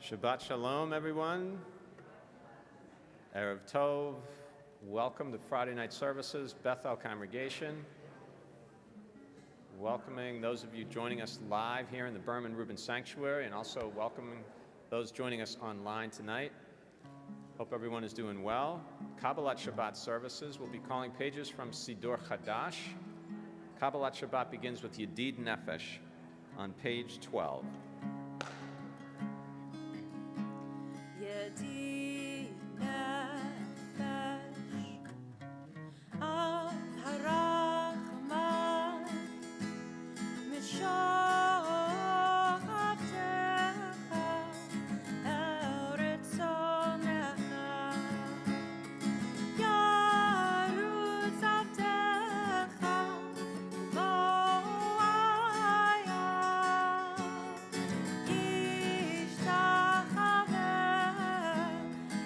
Shabbat Shalom, everyone. Erev Tov. Welcome to Friday night services, Bethel Congregation. Welcoming those of you joining us live here in the Berman Rubin Sanctuary, and also welcoming those joining us online tonight. Hope everyone is doing well. Kabbalat Shabbat services will be calling pages from Sidur Chadash. Kabbalat Shabbat begins with Yedid Nefesh on page 12. Yedid Nefesh Av Harachman Mishavtecha Eretz Zonecha Yarutz Avtecha K'mo Ayam Yishtachaveh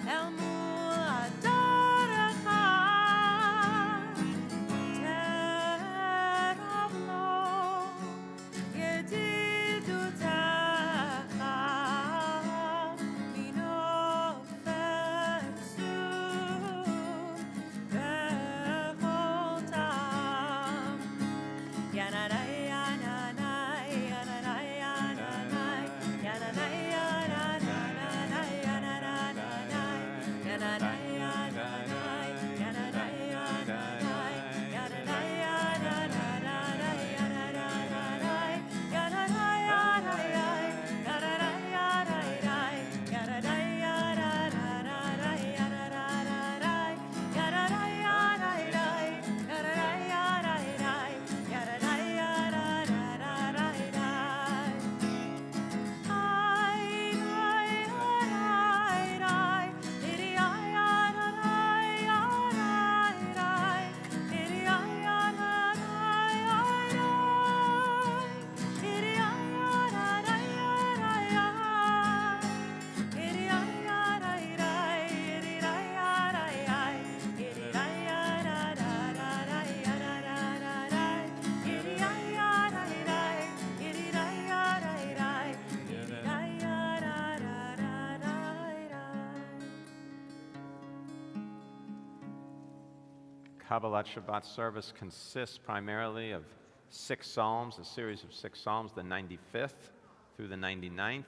El Mul Adorecha Teravlo Yedidutecha Minofetzu Bechol Tam Yananai, yananai, yananai, yananai, yananai, yananai, yananai, yananai, Kabbalat Shabbat service consists primarily of 6 psalms, a series of 6 psalms, the 95th through the 99th,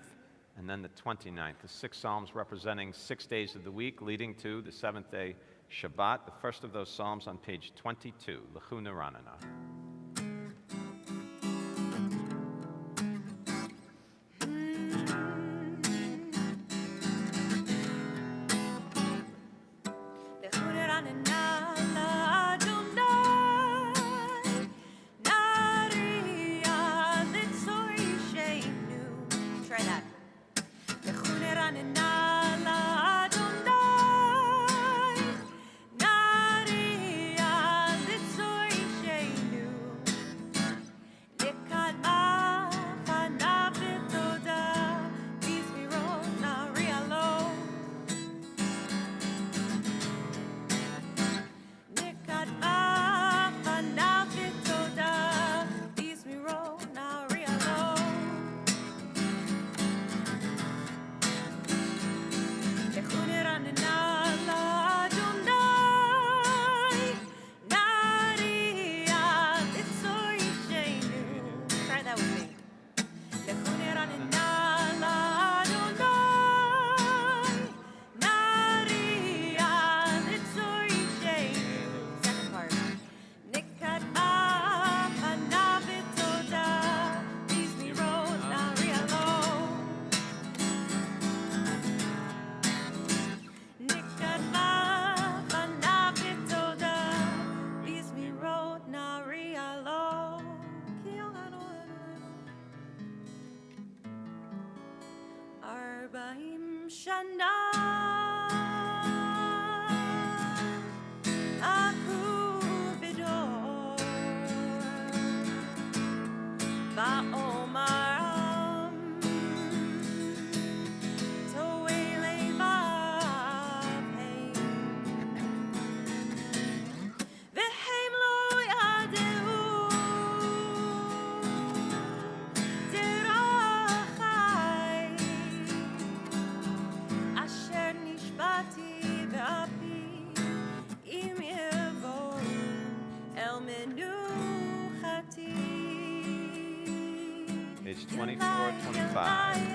and then the 29th. The 6 psalms representing 6 days of the week, leading to the 7th day Shabbat. The first of those psalms on page 22, L'chu Neranenah. Page 24, 25.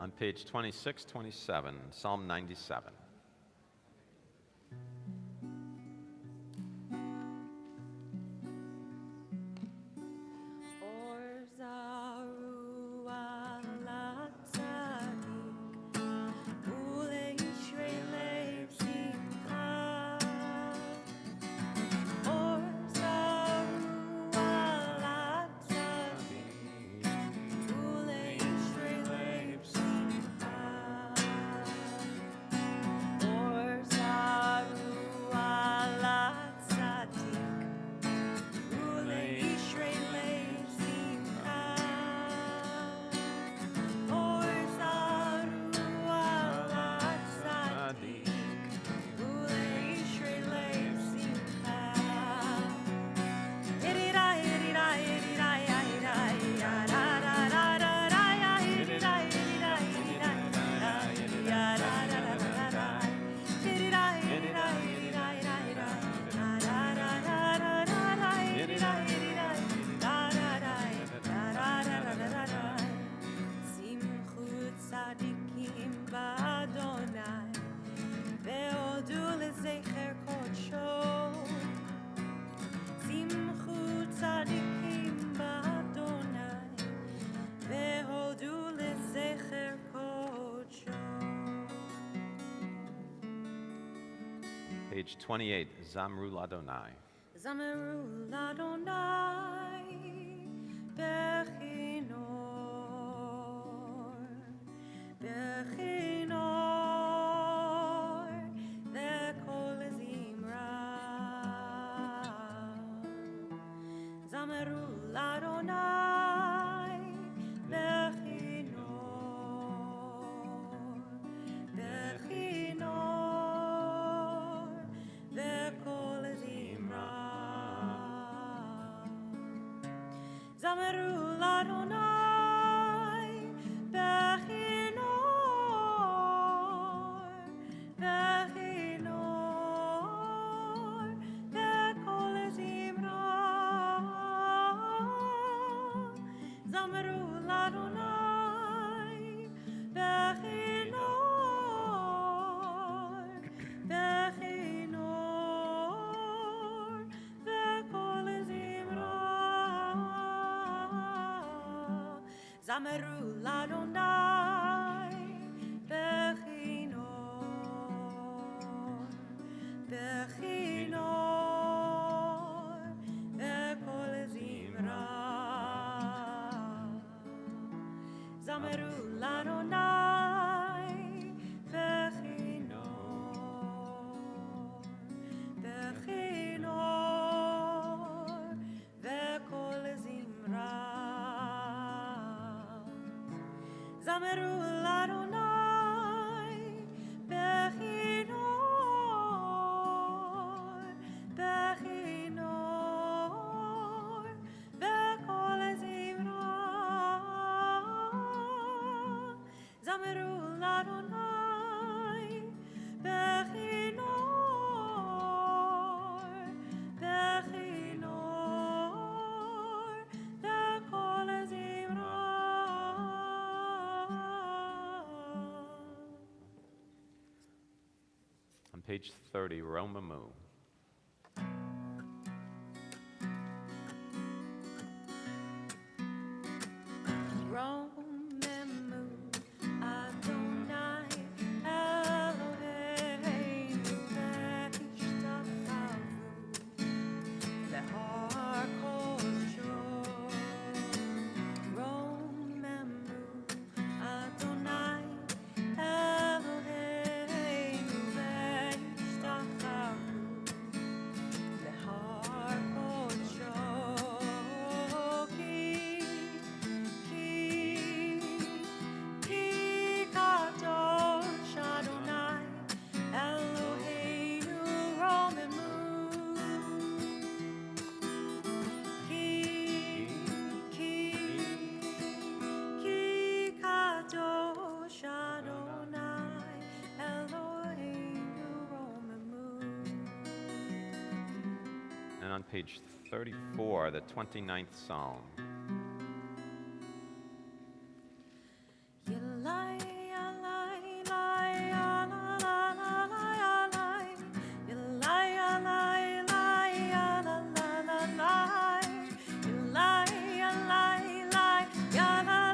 On page 26, 27, Psalm 97. Page 28, Zamru Ladonai. Zamru Ladonai Bechinor Bechinor Vekol Zimra Zamru Ladonai Bechinor Bechinor Vekol Zimra Zamru Ladonai Bechinor Bechinor Vekol Zimra Zamru Ladonai Bechinor Bechinor Vekol Zimra Zameru l'Adonai Bechinor Bechinor Vekol Zimra Zameru l'Adonai Bechinor Bechinor Vekol Zimra Zameru l'Adonai Bechinor Bechinor Vekol Zimra Zameru l'Adonai Bechinor Bechinor Vekol Zimra. On page 30, Romamu. Romemu Adonai Eloheinu v'ishtachavu v'har kosho. Romemu Adonai Eloheinu v'ishtachavu v'har kosho. Ki kadosh Adonai Eloheinu romemu. Ki kadosh Adonai Eloheinu romemu. And on page 34, the 29th Psalm. Yalai, yalai, yalai, yalai, yalai, yalai, yalai, yalai, yalai, yalai, yalai,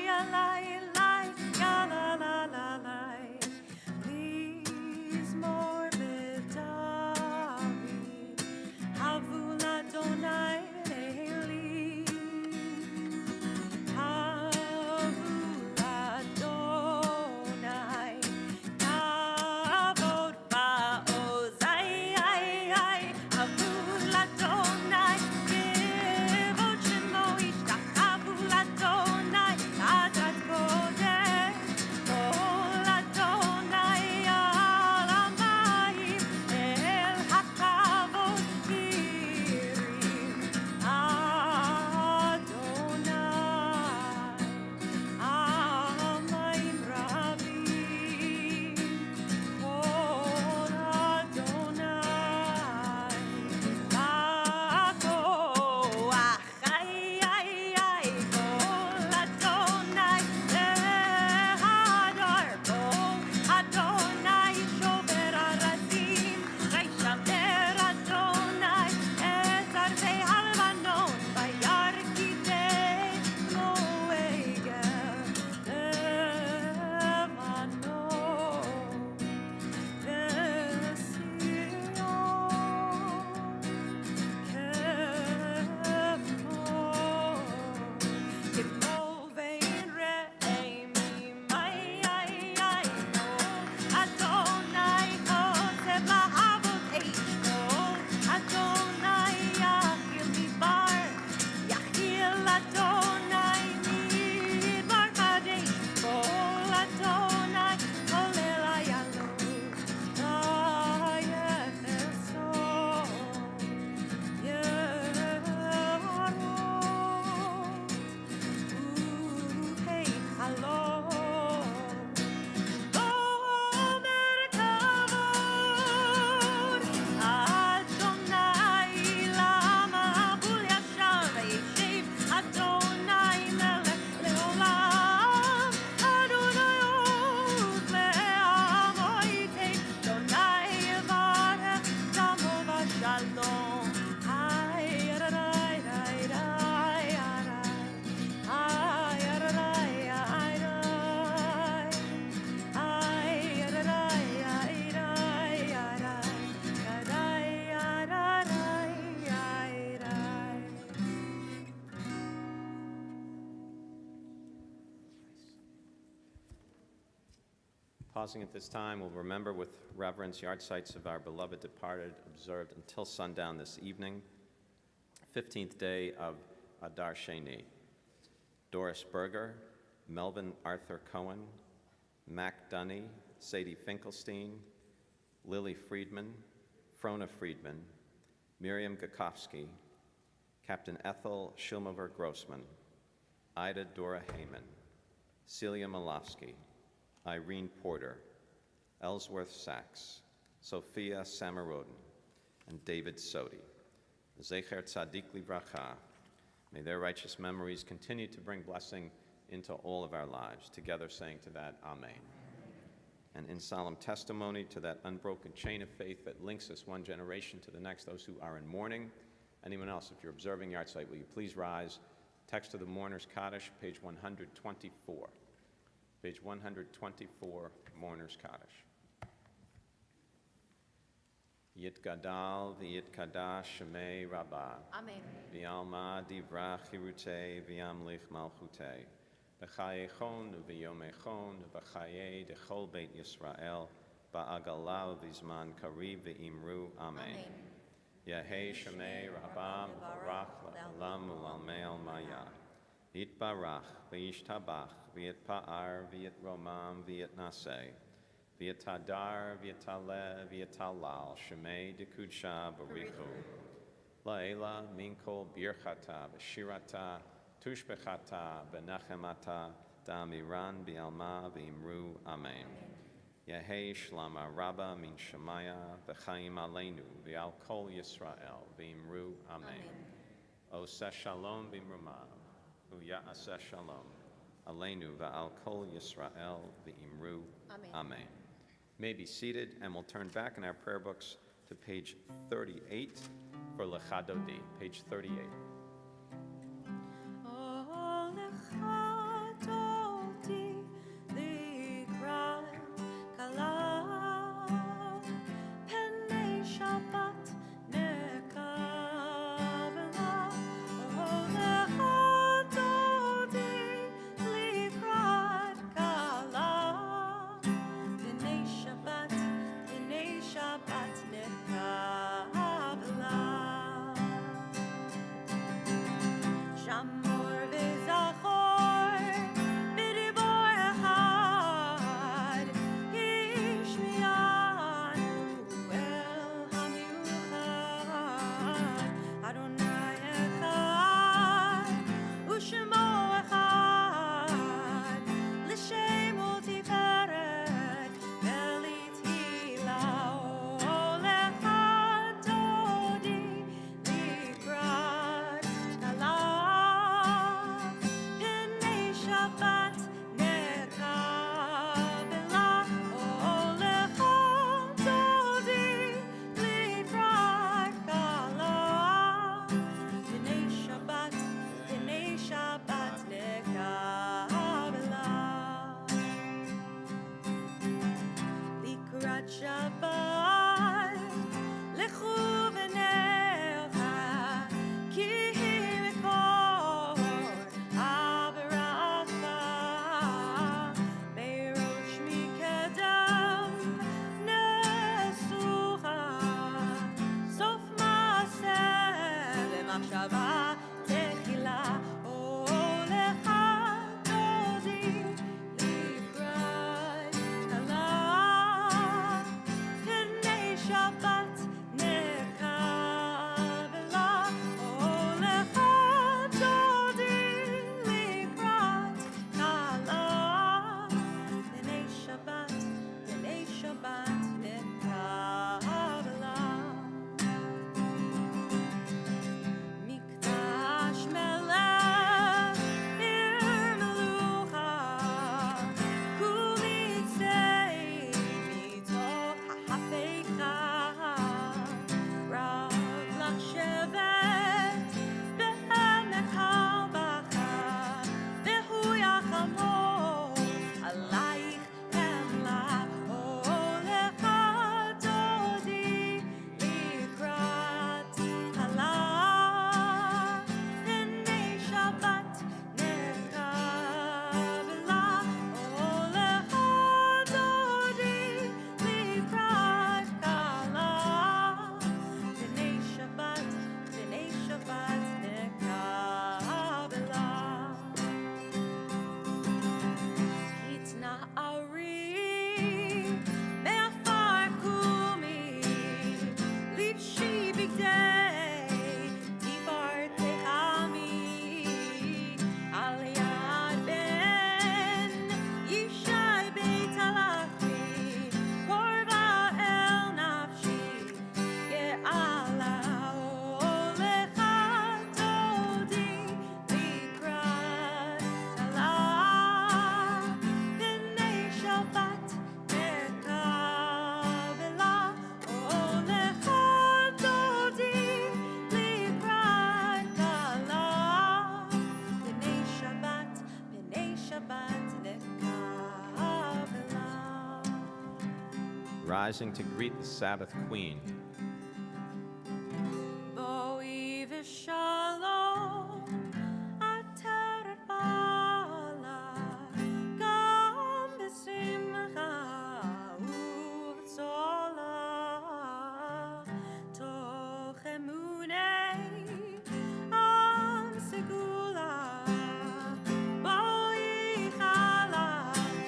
yalai, yalai, yalai. Please more David, Havul Adonai. Pausing at this time, we'll remember with reverence yard sites of our beloved departed observed until sundown this evening, 15th day of Adar Sheni. Doris Berger, Melvin Arthur Cohen, Mac Dunny, Sadie Finkelstein, Lily Friedman, Frona Friedman, Miriam Gakowski, Captain Ethel Schilmover Grossman, Ida Dora Heyman, Celia Malofsky, Irene Porter, Ellsworth Sachs, Sophia Samarodin, and David Sodi. Zecher Tzadik Livracha. May their righteous memories continue to bring blessing into all of our lives. Together saying to that, Amen. And in solemn testimony to that unbroken chain of faith that links us one generation to the next, those who are in mourning. Anyone else, if you're observing yard site, will you please rise? Text of the Mourner's Kaddish, page 124. Page 124, Mourner's Kaddish. Yitgadal v'yitkadash shemei Rabbah. Amen. V'alma divra chirutei v'yamlich malchutei. B'chayechon v'yomechon v'chayei dechol beit Yisrael ba'agala v'zman kariv v'imru. Amen. Yehei shemei Rabbah v'barach la'olam u'lalmei al-maya. Yitbarach v'yishtabach v'yitpa'ar v'yitromam v'yitnaseh. V'yitadar, v'yitaleh, v'yitalal, Shemei dekudsha barichu. La'ela minkol birchata, v'shirata, tushbechata, v'nachemata, da'amiran bi'alma v'imru. Amen. Yehei shlama rabba min shemaya, v'chaim aleinu, v'al kol Yisrael, v'imru. Amen. Oseh shalom b'imrumav, u'ya'aseh shalom. Aleinu v'al kol Yisrael v'imru. Amen. May be seated, and we'll turn back in our prayer books to page 38 for Lecha Dodi, page 38. Oh, lecha dodi likra kala penei Shabbat nekavela. Oh, lecha dodi likra kala penei Shabbat nekavela. rising to greet the Sabbath Queen. Boi v'shalom, ater bala, gam b'simcha u'v'tzola, toch emunei am segula, boi chala,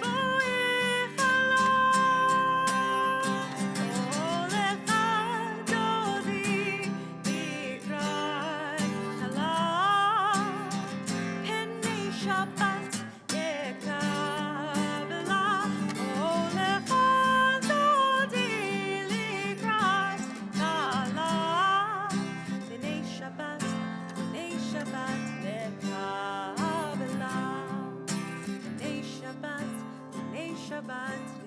boi chala, all echad dodi b'krai chala, penei Shabbat yekabela, all echad dodi b'krai chala, penei Shabbat yekabela, penei Shabbat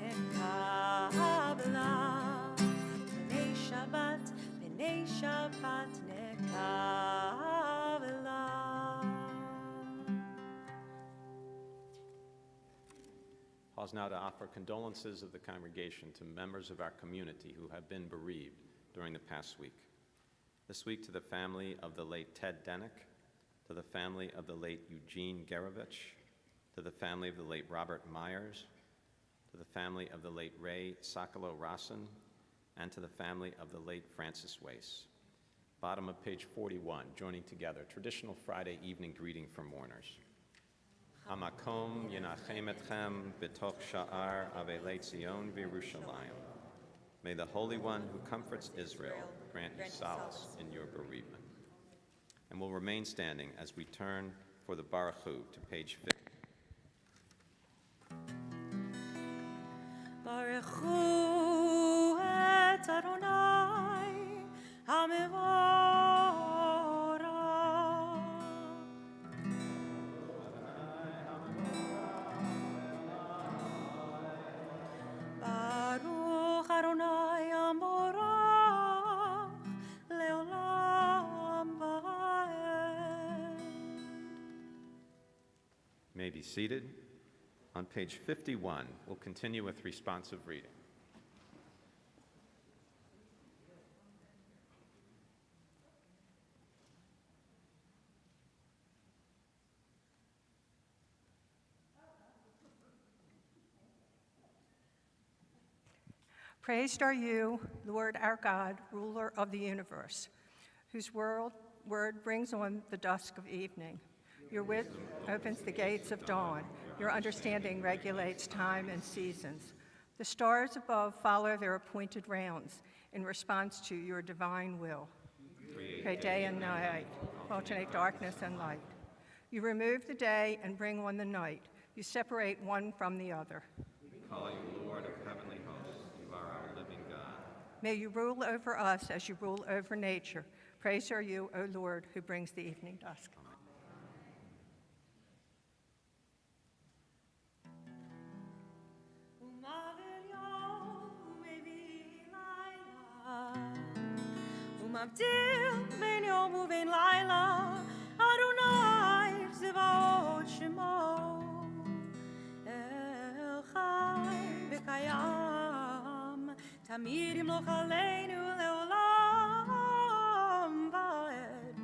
yekabela, penei Shabbat yekabela. Pause now to offer condolences of the congregation to members of our community who have been bereaved during the past week. This week to the family of the late Ted Denick, to the family of the late Eugene Gerovich, to the family of the late Robert Myers, to the family of the late Ray Sokolow Rossin, and to the family of the late Francis Wace. Bottom of page 41, joining together, traditional Friday evening greeting for mourners. Hamakom yenachem etchem b'toch sha'ar avelei Zion v'Yerushalayim. May the Holy One who comforts Israel grant you solace in your bereavement. And we'll remain standing as we turn for the Baruch Hu to page 50. Baruch Hu et Adonai HaMevorach. Baruch Adonai HaMevorach leolam va'ed. May be seated. On page 51, we'll continue with responsive reading. Praised are you, Lord our God, ruler of the universe, whose word brings on the dusk of evening. Your wisdom opens the gates of dawn. Your understanding regulates time and seasons. The stars above follow their appointed rounds in response to your divine will. Create day and night, alternate darkness and light. You remove the day and bring on the night. You separate one from the other. We call you Lord of heavenly hosts. You are our living God. May you rule over us as you rule over nature. Praise are you, O Lord, who brings the evening dusk. Umavdil ben yom uven laila, Adonai Zevaot Shemo, El Chai v'Kayam, Tamid Yimloch Aleinu leolam va'ed.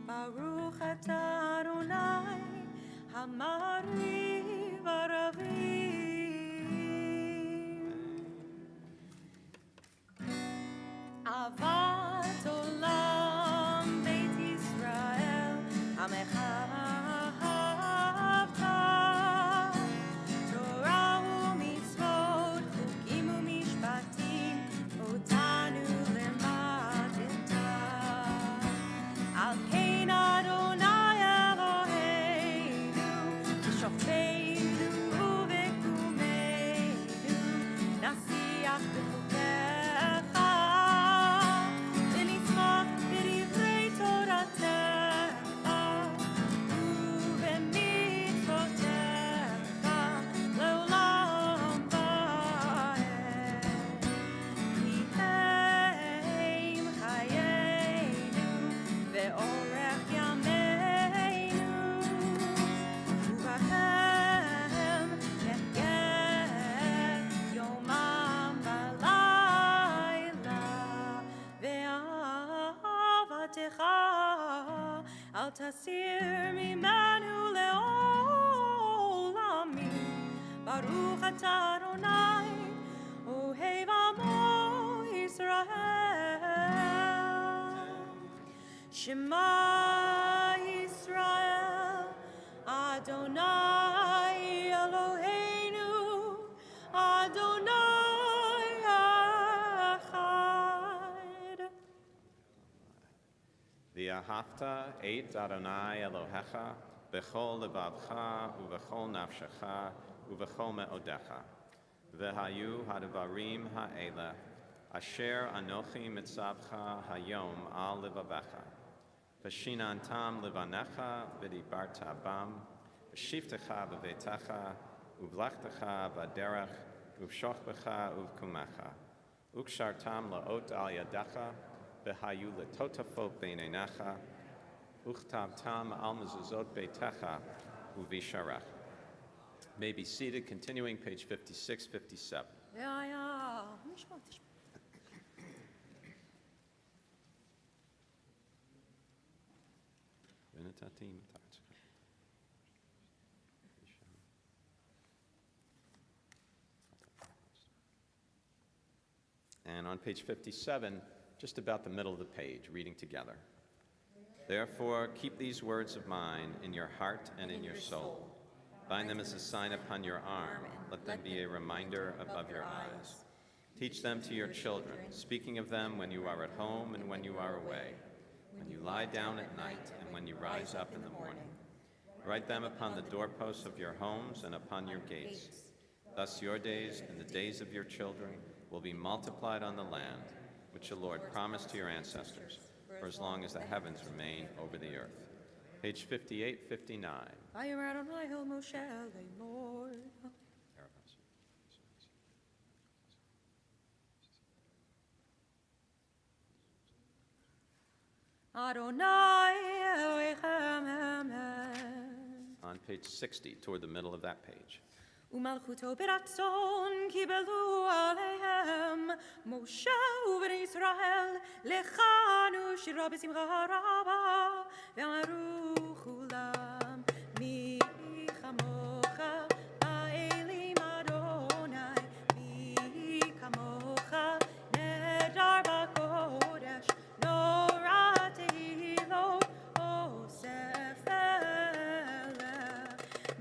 Baruch atah Adonai Hamariv Aravim. Avat olam Beit Yisrael, Amecha ahavta. Torah u'mitzvot, chukim u'mishpatim, otanu lemadeta. Al kein Adonai Eloheinu, v'shofteinu tasir mimenu leolamim. Baruch atah Adonai, ohev amo Yisrael. Shema Yisrael, Adonai Eloheinu, Adonai Echad. V'ahavta et Adonai Elohecha b'chol levavcha u'b'chol nafshecha u'b'chol me'odecha. V'hayu hadvarim ha'ele asher anochi mitzavcha hayom al levavecha. V'shinantam levanecha v'dibarta bam v'shiftecha b'vetecha u'vlachtecha b'derech u'vshochbecha u'vkumecha. Ukshartam la'ot al yadecha v'hayu letotafot beinenecha uchtabtam al mezuzot beitecha u'visharech. May be seated, continuing page 56, 57. Yeah. And on page 57, just about the middle of the page, reading together. Therefore, keep these words of mine in your heart and in your soul. Bind them as a sign upon your arm. Let them be a reminder above your eyes. Teach them to your children, speaking of them when you are at home and when you are away, when you lie down at night and when you rise up in the morning. Write them upon the doorposts of your homes and upon your gates. Thus your days and the days of your children will be multiplied on the land, which the Lord promised to your ancestors, for as long as the heavens remain over the earth. Page 58, 59. Vayomer Adonai el Moshe lemor. Adonai Elohechem Emet. On page 60, toward the middle of that page. Umalchuto beratzon kibelu aleihem Moshe uven Yisrael lechanu shira b'simcha raba v'amaru chulam mi chamocha ha'elim Adonai mi kamocha nedar b'kodesh nora tehilo osef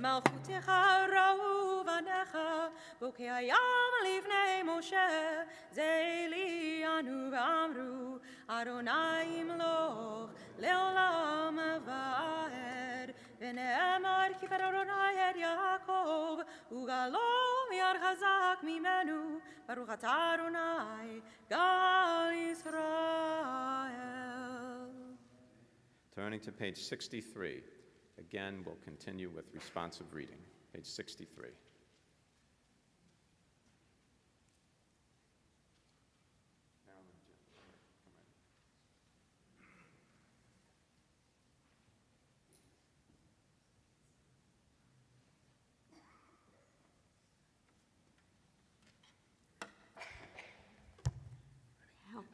malchutecha ra'u Bokei hayam livnei Moshe Zeili anu v'amru Adonai imloch leolam va'ed V'ne'emar kifet Adonai et Yaakov Ugalo yad chazak mimenu Baruch atah Adonai gal Yisrael. Turning to page 63, again, we'll continue with responsive reading. Page 63.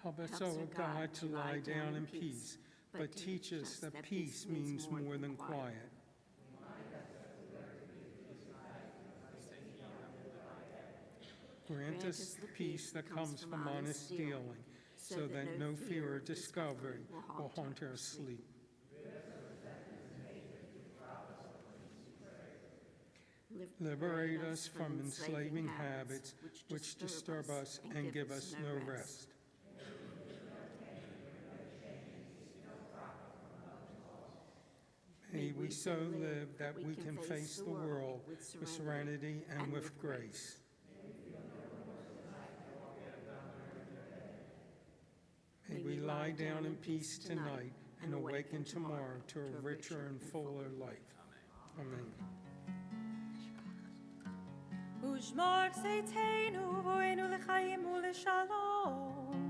Help us, O God, to lie down in peace, but teach us that peace means more than quiet. Grant us the peace that comes from honest dealing, so that no fear of discovery will haunt our sleep. Liberate us from enslaving habits which disturb us and give us no rest. May we so live that we can face the world with serenity and with grace. May we lie down in peace tonight and awaken tomorrow to a richer and fuller life. Amen. Ushmor seiteinu voenu lechayim uleshalom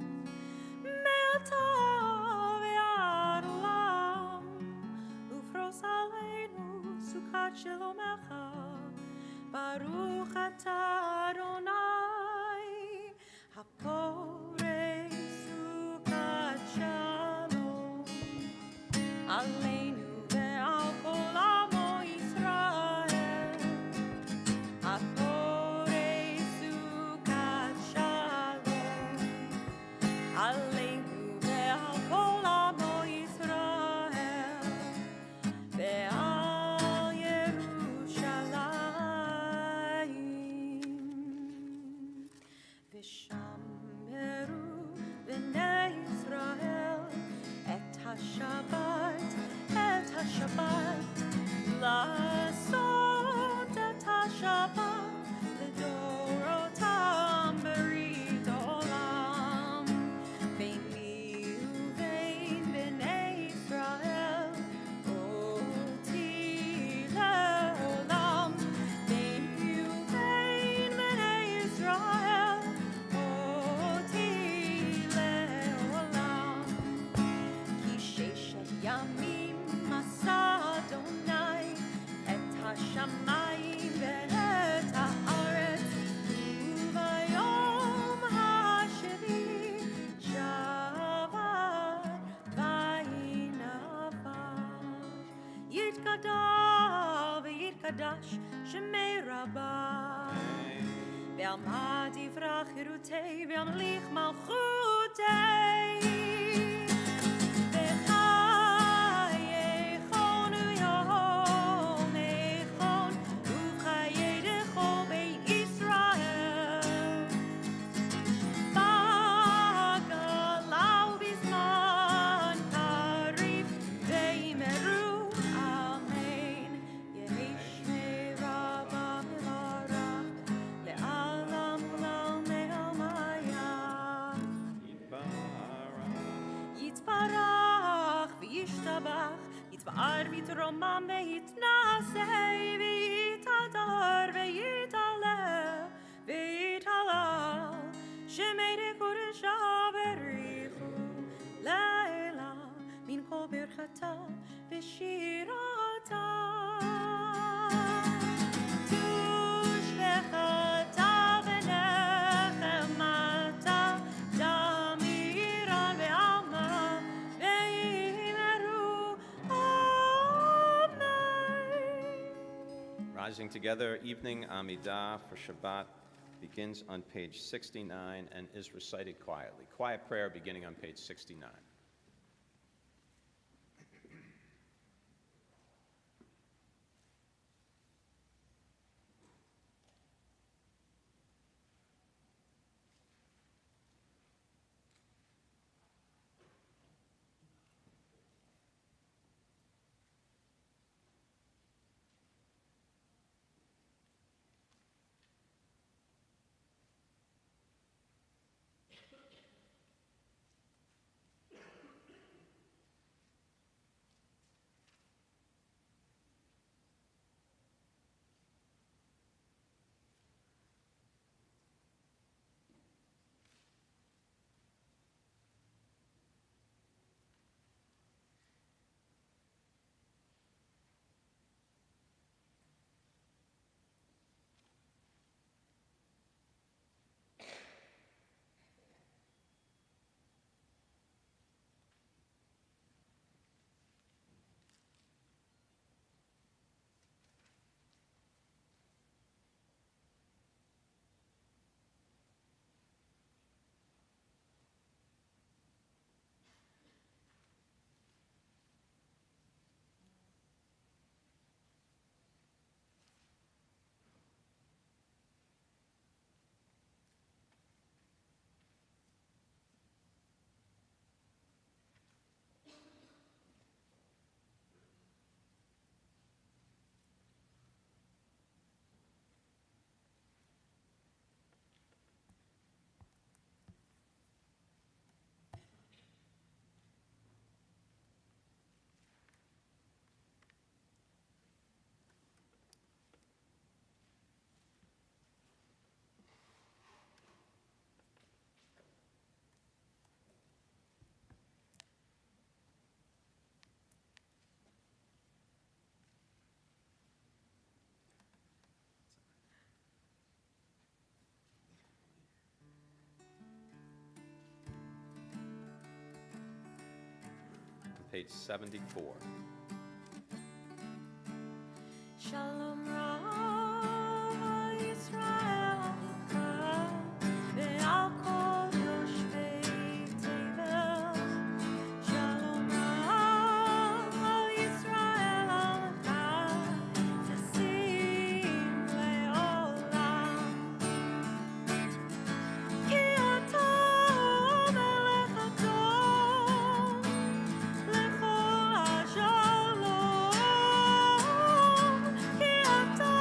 me'ata ve'ad olam ufros aleinu sukat shelomecha baruch atah Adonai haporei sukat shalom aleinu חדש שמי רבה. ועמד יפרח חירותי וימליך מלכותי. וחייכון ויום איכון ובחיי דכל בית ישראל. בגלה ובזמן קריב ויאמרו אמן. יהי שמי רבה מברך לעלם ולעלמי עלמיה. יתברך וישתבח, יתפאר ויתרומם ויתנשא ויתהדר ויתעלה ויתהלל. שמי דקודשה בריחו לילה מן כל ברכתה ושירתה. תושבחתה ונחמתה תמירן ועלמה ויאמרו amen. Rising together, evening Amidah for Shabbat begins on page 69 and is recited quietly. Quiet prayer beginning on page 69. Page 74. Shalom Ra Yisrael ve'al kol yoshvei tevel. Shalom Ra Yisrael tesim le'olam. Ki ata melech adon lechol hashalom. Ki ata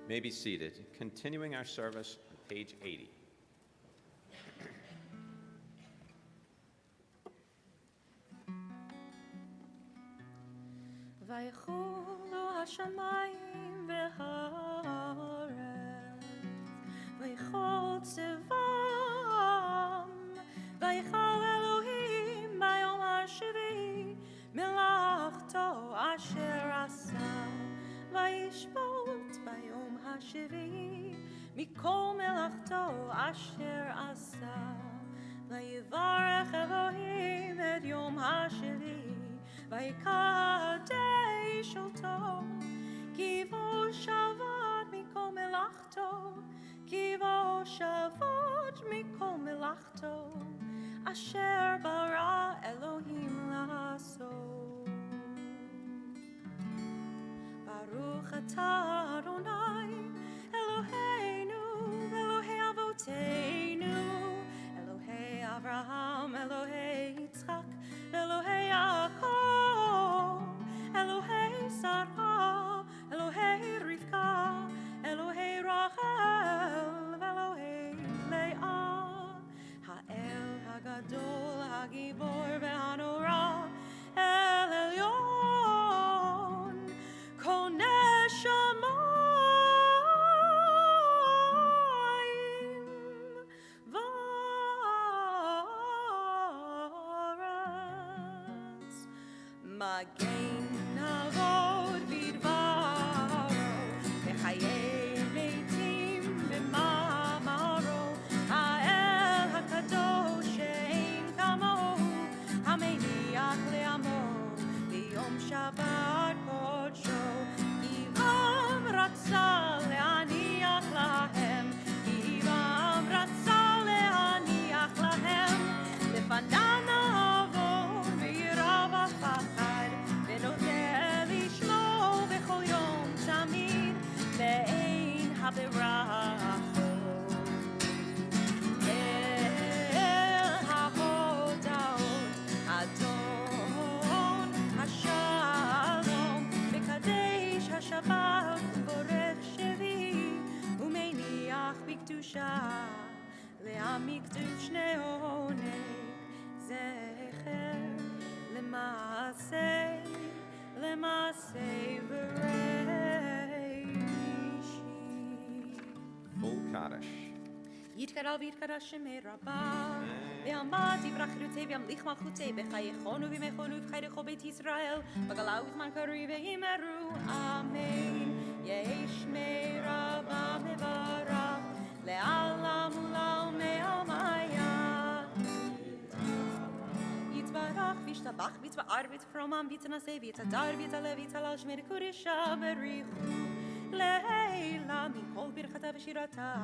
may be seated. Continuing our service on page 80. ויחולו השמיים והארץ, ויכל צבאם, ויכל אלוהים ביום השביעי מלאכתו אשר עשה, וישבות ביום השביעי מכל מלאכתו אשר עשה. ויברך אלוהים את יום השביעי ויקדש אותו, כי בו שבת מכל מלאכתו, כי בו שבת מכל מלאכתו, אשר ברא אלוהים לעשות. ברוך אתה אדוני אלוהינו ואלוהי אבותינו, אלוהי אברהם, אלוהי יצחק, אלוהי יעקב, אלוהי שרה, אלוהי רבקה, אלוהי רחל ואלוהי לאה, האל הגדול, הגיבור והנורא, אל עליון, כונס שמיים וארץ, מגן אבות בדברו, וחיי מתים במאמרו, האל הקדוש שאין כמוהו, המניח לעמו ביום שבת קודשו, איבם רצה להניח להם, איבם רצה להניח להם, לפניו נעבור מיראה ופחד, ונודה לשמו בכל יום תמיד, ואין הברכות. אל ההודעות, אדון השלום, מקדש השבת ובורך שביעי, ומניח בקדושה להמקדש שני עונג זכר למעשה, למעשה בראשית. Full Kaddish. יתקרא ויתקרא שמי רבה, ועמד יברח חירותי וימליך מלכותי, בחייכון ובימכון ובחיי כל בית ישראל, בגלה וזמן קרוב ויאמרו אמן. יהי שמי רבה מברך, לעולם ולעולמי עלמיה. יתברך וישתבח ויתפאר ויתפרומם ויתנשא ויתהדר ויתעלה ויתהלל שמי קודשה בריחו. לעילה מכל ברכתה ושירתה,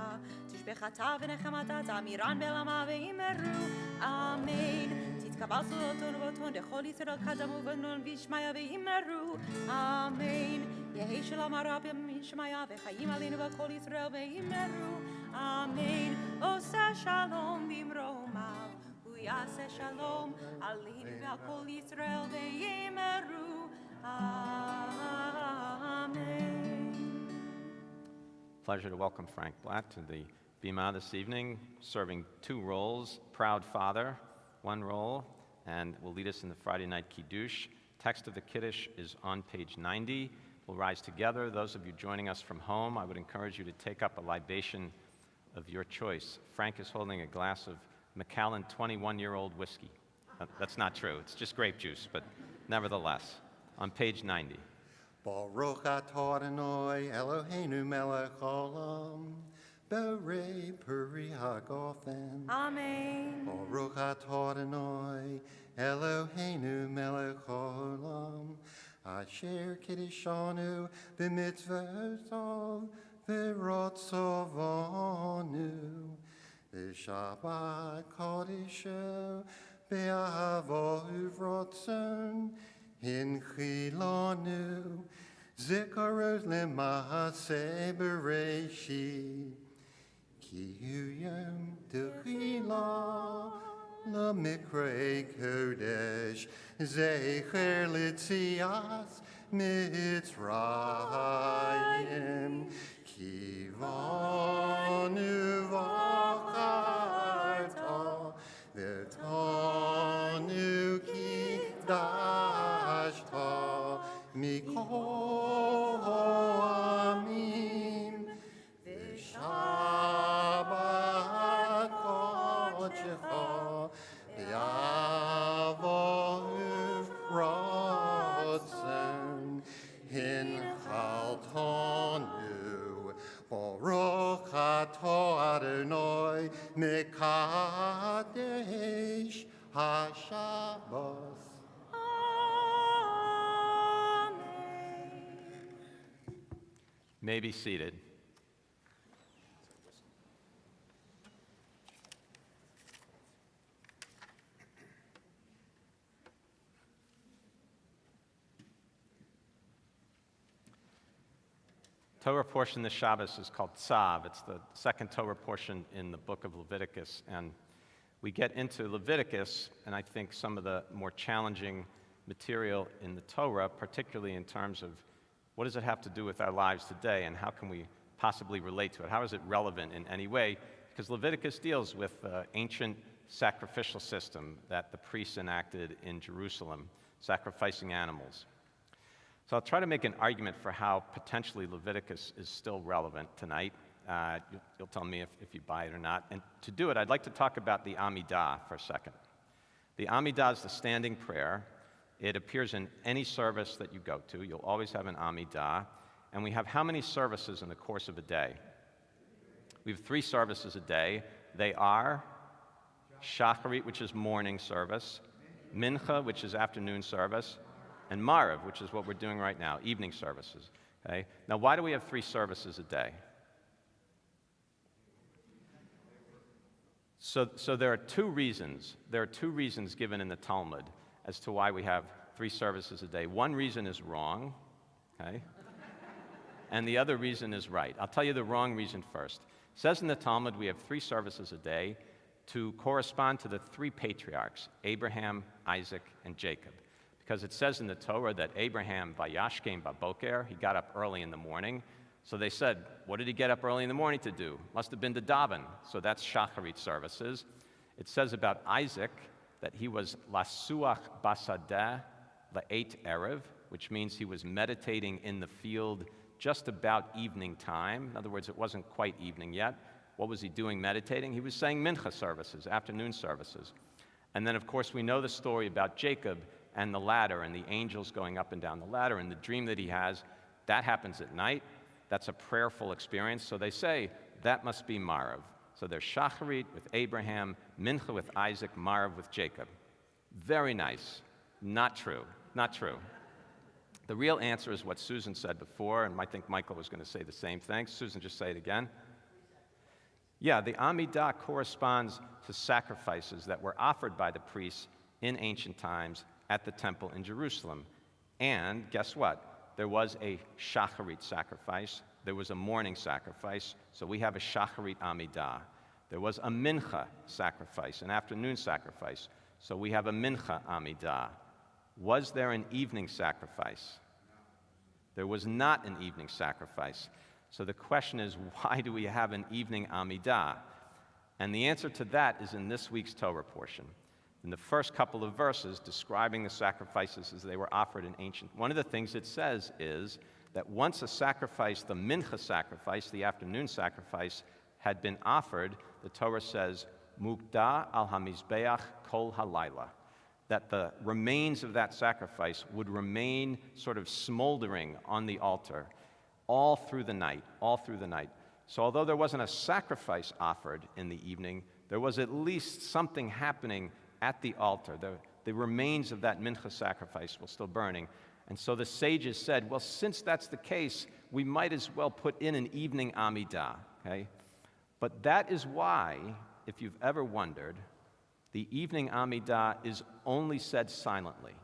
תשבחתה ונחמתה, תאמירן בעלמה ואמרו אמן. תתקבל סולותון ובותון לכל ישראל קדמו ובנון וישמעיה ואמרו אמן. יהי שלום הרב ישמעיה וחיים עלינו ועל כל ישראל ואמרו אמן. עושה שלום במרומיו ויעשה שלום עלינו ועל כל ישראל ואמרו amen. Pleasure to welcome Frank Blatt to the Bima this evening, serving two roles, proud father, one role, and will lead us in the Friday night Kiddush. Text of the Kiddush is on page 90. We'll rise together. Those of you joining us from home, I would encourage you to take up a libation of your choice. Frank is holding a glass of Macallan 21-year-old whiskey. That's not true. It's just grape juice, but nevertheless, on page 90. Baruch atah Adonai Eloheinu melech haolam, borei peri hagofen. Amen. Baruch atah Adonai Eloheinu melech haolam, asher kiddushanu b'mitzvotav v'rotzovanu, v'shabbat kodesho be'ahava uvrotzon, Hinchilanu, Zikaros lema'aseh bereshit, Ki hu yom techila lemikra kodesh, Zecher litzias mitzrayim, Kivanu vacharta, Vertanu kidashta, Mikol amim, Vishabat kodecha, Yavohu rotzen, in chaltonu, Baruch ato Adonai, Mekadesh HaShabbos. Amen. May be seated. Torah portion this Shabbos is called Tzav. It's the second Torah portion in the book of Leviticus. And we get into Leviticus, and I think some of the more challenging material in the Torah, particularly in terms of what does it have to do with our lives today, and how can we possibly relate to it? How is it relevant in any way? Because Leviticus deals with the ancient sacrificial system that the priests enacted in Jerusalem, sacrificing animals. So I'll try to make an argument for how potentially Leviticus is still relevant tonight. You'll tell me if you buy it or not. And to do it, I'd like to talk about the Amidah for a second. The Amidah is the standing prayer. It appears in any service that you go to. You'll always have an Amidah. And we have how many services in the course of a day? We have 3 services a day. They are Shacharit, which is morning service, Mincha, which is afternoon service, and Mariv, which is what we're doing right now, evening services. Okay? Now, why do we have 3 services a day? So there are 2 reasons. There are 2 reasons given in the Talmud as to why we have 3 services a day. One reason is wrong, okay? And the other reason is right. I'll tell you the wrong reason first. It says in the Talmud we have 3 services a day to correspond to the 3 patriarchs, Abraham, Isaac, and Jacob. Because it says in the Torah that Abraham, vayashkem baboker, he got up early in the morning. So they said, what did he get up early in the morning to do? Must have been to daven. So that's Shacharit services. It says about Isaac that he was lasuach basadeh la'et erev, which means he was meditating in the field just about evening time. In other words, it wasn't quite evening yet. What was he doing meditating? He was saying mincha services, afternoon services. And then, of course, we know the story about Jacob and the ladder and the angels going up and down the ladder and the dream that he has. That happens at night. That's a prayerful experience. So they say that must be Mariv. So there's Shacharit with Abraham, Mincha with Isaac, Mariv with Jacob. Very nice. Not true. Not true. The real answer is what Susan said before, and I think Michael was going to say the same thing. Susan, just say it again. Yeah, the Amidah corresponds to sacrifices that were offered by the priests in ancient times at the temple in Jerusalem. And guess what? There was a Shacharit sacrifice. There was a morning sacrifice. So we have a Shacharit Amidah. There was a Mincha sacrifice, an afternoon sacrifice. So we have a Mincha Amidah. Was there an evening sacrifice? There was not an evening sacrifice. So the question is, why do we have an evening Amidah? And the answer to that is in this week's Torah portion. In the first couple of verses describing the sacrifices as they were offered in ancient, one of the things it says is that once a sacrifice, the mincha sacrifice, the afternoon sacrifice, had been offered, the Torah says, mukda al hamizbeach kol halayla, that the remains of that sacrifice would remain sort of smoldering on the altar all through the night, all through the night. So although there wasn't a sacrifice offered in the evening, there was at least something happening at the altar. The remains of that mincha sacrifice were still burning. And so the sages said, well, since that's the case, we might as well put in an evening Amidah, okay? But that is why, if you've ever wondered, the evening Amidah is only said silently.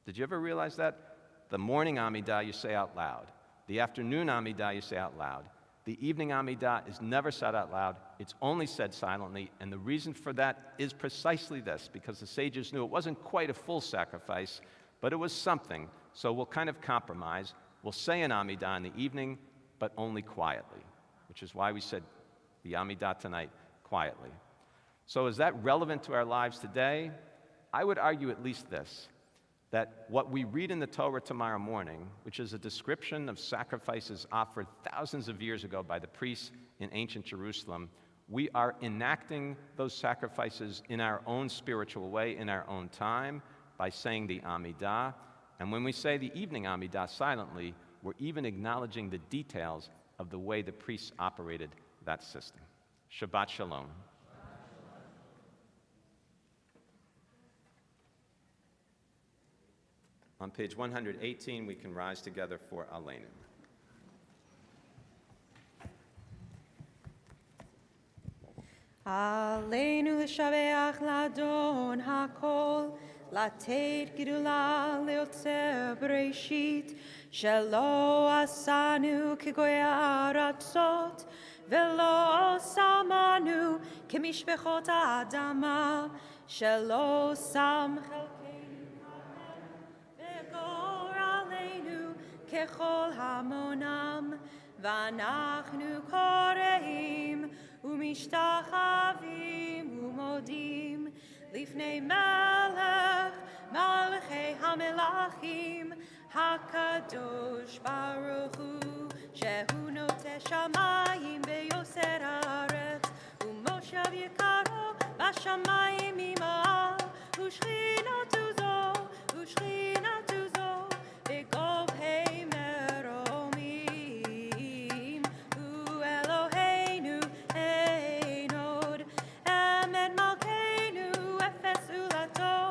Did you ever realize that? The morning Amidah you say out loud. The afternoon Amidah you say out loud. The evening Amidah is never said out loud. It's only said silently, and the reason for that is precisely this, because the sages knew it wasn't quite a full sacrifice, but it was something. So we'll kind of compromise. We'll say an Amidah in the evening, but only quietly, which is why we said the Amidah tonight quietly. So is that relevant to our lives today? I would argue at least this, that what we read in the Torah tomorrow morning, which is a description of sacrifices offered thousands of years ago by the priests in ancient Jerusalem, we are enacting those sacrifices in our own spiritual way, in our own time, by saying the Amidah. And when we say the evening Amidah silently, we're even acknowledging the details of the way the priests operated that system. Shabbat Shalom. On page 118, we can rise together for Aleinu. עלינו לשבח לאדון הכל, לתת גדולה ליוצר בראשית, שלא עשנו כגויי הארצות, ולא שמנו כמשפחות האדמה, שלא שם חלקנו וגורלנו ככל המונם, ואנחנו קוראים ומשתחווים ומודים לפני מלך מלכי המלכים הקדוש ברוך הוא, שהוא נוטה שמיים ויוסר הארץ, ומושב יקרו בשמיים ממעל, ושכינתו זו בגובהי מרומים, הוא אלוהינו אין עוד, אמת מלכנו אפס עולתו,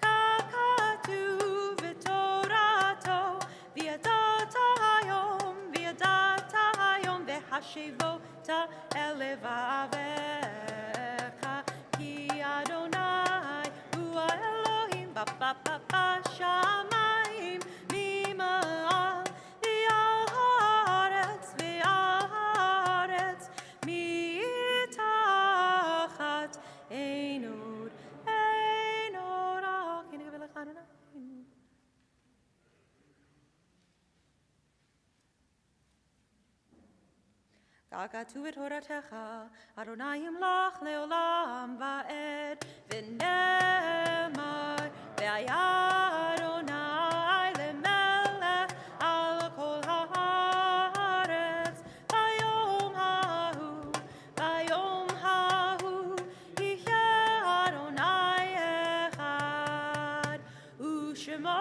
כך כתוב בתורתו, וידעת היום והשבות אל לבביך, כי אדוני הוא האלוהים בשמיים ממעל, ועל הארץ מתחת, אין עוד, רק הנה קבל לך אדוני. כך כתוב בתורתך, אדוני ימלוך לעולם ועד, ונאמר, והיה אדוני למלך על כל הארץ, ביום ההוא יהיה אדוני אחד, ושמו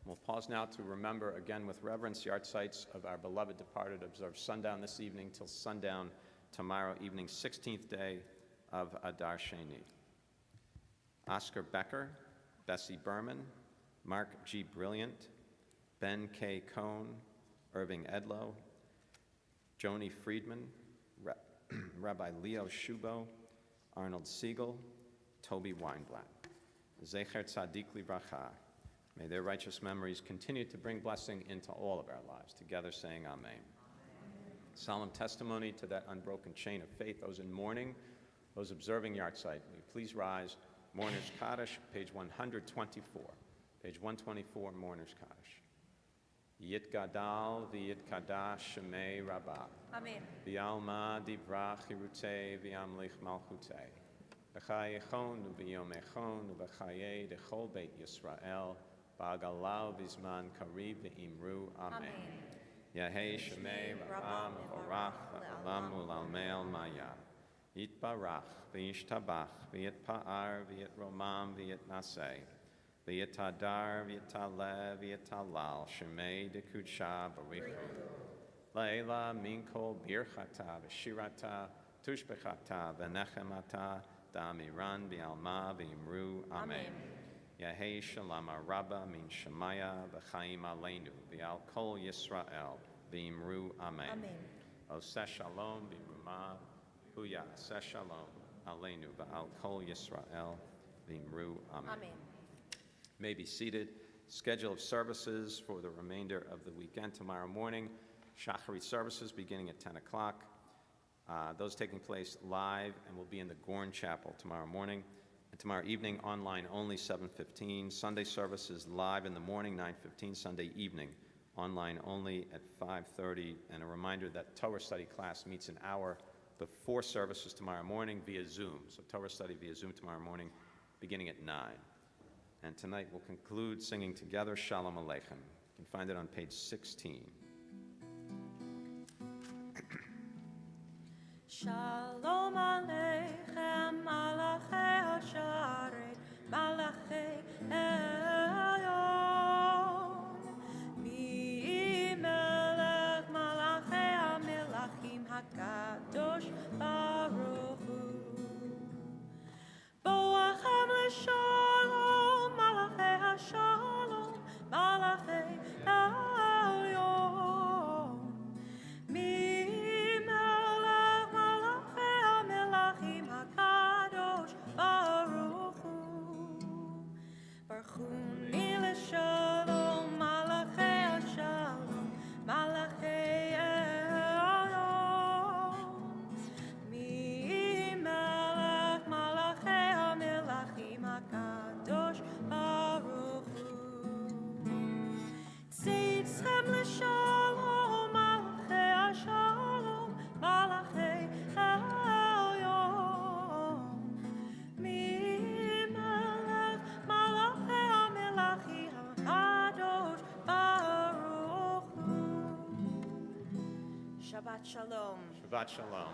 We'll pause now to remember again with reverence the artsites of our beloved departed. Observe sundown this evening till sundown tomorrow evening, 16th day of Adar Sheni. Oscar Becker, Bessie Berman, Mark G. Brilliant, Ben K. Cohn, Irving Edlow, Joni Friedman, Rabbi Leo Shubo, Arnold Siegel, Toby Weinblatt. Zecher Tzadik Livracha. May their righteous memories continue to bring blessing into all of our lives. Together saying Amen. Solemn testimony to that unbroken chain of faith. Those in mourning, those observing Yartzeit, will you please rise. Mourner's Kaddish, page 124. Page 124, Mourner's Kaddish. Yit Gadal v'yit Kadash Shemei Rabbah. Amen. V'alma divrach hirutei v'amlich malchutei. V'chayechon v'yomechon v'chayei dechol beit Yisrael. Ba'agalau v'zman kariv v'imru. Amen. Yahei Shemei Rabbah v'orach v'olam u'lalmei maya. Yitbarach v'yishtabach v'yitpa'ar v'yitromam v'yitnaseh. V'yitadar v'yitaleh v'yitalal Shemei dekudsha barichu. Leila minkol birchata v'shirata tushbechata v'nechemata da'amiran v'alma v'imru. Amen. Yahei shalom rabba min shemaya v'chaim aleinu v'al kol Yisrael v'imru. Amen. Oseh shalom v'imruma huya oseh shalom aleinu v'al kol Yisrael v'imru. Amen. May be seated. Schedule of services for the remainder of the weekend. Tomorrow morning, Shacharit services beginning at 10 o'clock. Those taking place live and will be in the Gorn Chapel tomorrow morning. And tomorrow evening, online only, 7:15. Sunday services live in the morning, 9:15. Sunday evening, online only at 5:30. And a reminder that Torah study class meets an hour before services tomorrow morning via Zoom. So Torah study via Zoom tomorrow morning, beginning at 9. And tonight we'll conclude singing together Shalom Aleichem. You can find it on page 16. Shalom Aleichem, Malachei Hasharet, Malachei Elyon. Melech Malachei HaMelachim HaKadosh Baruch Hu. Boachem L'Shalom, Malachei HaShalom, Malachei Elyon. Melech Malachei HaMelachim HaKadosh Baruch Hu. Baruchuni L'Shalom, Malachei HaShalom, Malachei Elyon. Melech Malachei HaMelachim HaKadosh Baruch Hu. Tzitzem L'Shalom, Malachei HaShalom, Malachei Elyon. Melech Malachei HaMelachim HaKadosh Baruch Hu. Shabbat Shalom. Shabbat Shalom.